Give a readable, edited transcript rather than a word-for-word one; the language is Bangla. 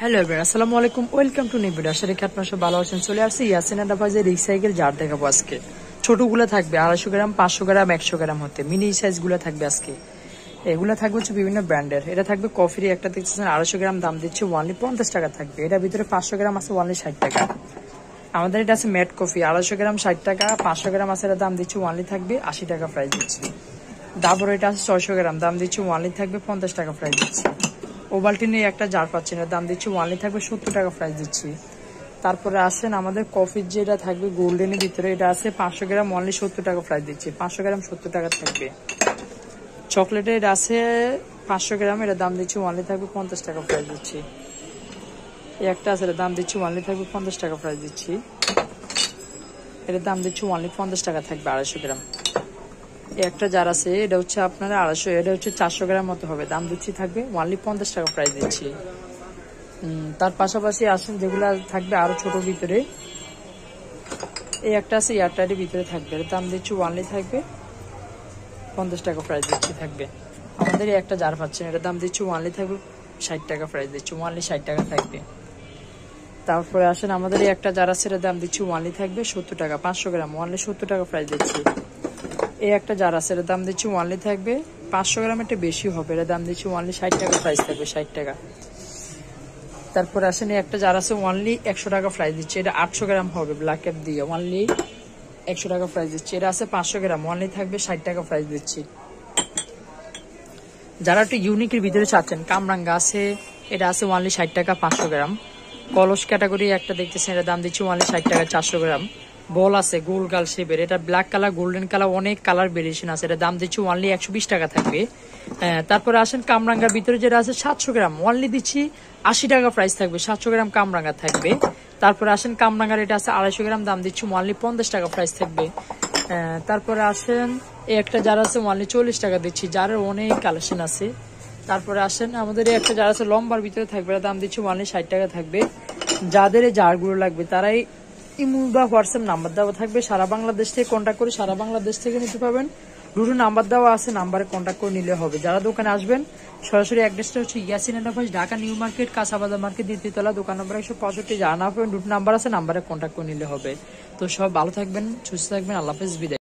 হ্যালো এভরিওয়ান, আসসালামু আলাইকুম। Welcome to new video. আশা রাখি আপনারা সব ভালো আছেন। চলে আসছি ইয়াসিন এন্টারপ্রাইজের রিসাইকেল জার দেখাবো আজকে। ছোটগুলো থাকবে 250 গ্রাম, 500 গ্রাম, 100 গ্রাম হতে। মিনি সাইজ গুলো থাকবে আজকে। এগুলো থাকবে হচ্ছে বিভিন্ন ব্র্যান্ডের। এটা থাকবে কফির, একটা দেখতেছেন 250 গ্রাম, দাম দিচ্ছে ওনলি 50 টাকা থাকবে। এটার ভিতরে 500 গ্রাম আছে ওনলি 60 টাকা। আমাদের এটা আছে ম্যাট কফি, 250 গ্রাম 60 টাকা, 500 গ্রাম আছে, এটার দাম দিচ্ছে ওনলি থাকবে 80 টাকা প্রাইস দিচ্ছে। তারপরে এটা আছে 600 গ্রাম, দাম দিচ্ছে ওনলি থাকবে 50 টাকা প্রাইস দিচ্ছে। ওভালটিনের একটা জার পাচ্ছেন, এর দাম দিচ্ছি ওনলি থাকবে 70 টাকা প্রাইস দিচ্ছি। তারপরে আসেন আমাদের কফির যেটা থাকবে গোল্ডেনের ভিতরে, এটা আছে 500 গ্রাম ওনলি 70 টাকা প্রাইস দিচ্ছি। 500 গ্রাম 70 টাকা থাকবে। চকলেটের এটা আছে 500 গ্রাম, এটার দাম দিচ্ছি ওনলি থাকবে 50 টাকা প্রাইস দিচ্ছি। এই একটা আছে, এটার দাম দিচ্ছি ওনলি থাকবে 50 টাকা প্রাইস দিচ্ছি। এটার দাম দিচ্ছি ওনলি 50 টাকা থাকবে 250 গ্রাম। একটা জার আছে, এটা হচ্ছে আপনার 250, এটা হচ্ছে 400 গ্রাম মতো হবে, দাম দিচ্ছি থাকবে ওনলি 50 টাকা প্রাইস দিচ্ছি। তার পাশাপাশি আসেন যেগুলা থাকবে আরো ছোট ভিতরে, এই একটা আছে এয়ারটাইটের ভিতরে থাকবে, এর দাম দিচ্ছি ওনলি থাকবে 50 টাকা প্রাইস দিচ্ছি থাকবে। আমাদের একটা জার পাচ্ছেন, এটার দাম দিচ্ছি ওনলি থাকবে 60 টাকা প্রাইস দিচ্ছি, ওনলি 60 টাকা থাকবে। তারপরে আসেন আমাদের একটা জার আছে, এটার দাম দিচ্ছি ওনলি থাকবে 70 টাকা, 500 গ্রাম ওনলি 70 টাকা প্রাইস দিচ্ছি। এই একটা জার আছে, এর দাম দিচ্ছি ওনলি থাকবে 500 গ্রাম, একটা বেশি হবে, এর দাম দিচ্ছি ওনলি 60 টাকা প্রাইস থাকবে, 60 টাকা। তারপর আসেন এই একটা জার আছে ওনলি 100 টাকা প্রাইস দিচ্ছে, এটা 800 গ্রাম হবে, ব্ল্যাক ক্যাপ দিয়ে ওনলি 100 টাকা প্রাইস দিচ্ছে। এটা আছে 500 গ্রাম, ওনলি থাকবে 60 টাকা প্রাইস দিচ্ছি। যারা একটু ইউনিকের ভিতরে চাচ্ছেন, কামরাঙ্গা আছে, এটা আছে ওনলি 60 টাকা 500 গ্রাম। কলস ক্যাটাগরি একটা দেখতেছেন, এটার দাম দিচ্ছি ওনলি 60 টাকা 400 গ্রাম। বল আছে গোল গাল শেপের, এটা ব্ল্যাক কালার, গোল্ডেন কালার, অনেক কালার ভেরিয়েশন আছে, এটা দাম দিচ্ছি ওনলি 120 টাকা থাকবে। তারপরে আসেন কামরাঙ্গার ভিতরে যেটা আছে 700 গ্রাম, ওনলি দিচ্ছি 80 টাকা প্রাইস থাকবে, 700 গ্রাম কামরাঙ্গা থাকবে। তারপরে আসেন কামরাঙ্গার এটা আছে 250 গ্রাম, দাম দিচ্ছি ওনলি 50 টাকা প্রাইস থাকবে। তারপরে আসেন এই একটা যার আছে ওনলি 40 টাকা দিচ্ছি, যার অনেক কালেকশন আছে। তারপরে আসেন আমাদের এই একটা যার আছে লম্বার ভিতরে থাকবে, দাম দিচ্ছি ওনলি 60 টাকা থাকবে। যাদের এই জারগুলো লাগবে তারাই ইমো বা হোয়াটসঅ্যাপ নাম্বার দেওয়া থাকবে, সারা বাংলাদেশ থেকে কন্ট্যাক্ট করে সারা বাংলাদেশ থেকে নিতে পারবেন। দুটো নাম্বার দেওয়া আছে, নাম্বারে কন্ট্যাক্ট করে নিলে হবে। যারা দোকানে আসবেন সরাসরি অ্যাড্রেসটা হচ্ছে Yasin enterprise, Dhaka new market, কাঁচাবাজার মার্কেট, দ্বিতীয়তলা, দোকান নম্বর 165। যারা না পাবেন দুটো নাম্বার আছে, নাম্বারে কন্ট্যাক্ট করে নিলে হবে। তো সব ভালো থাকবেন, সুস্থ থাকবেন, আল্লাহ হাফেজ, বিদায়।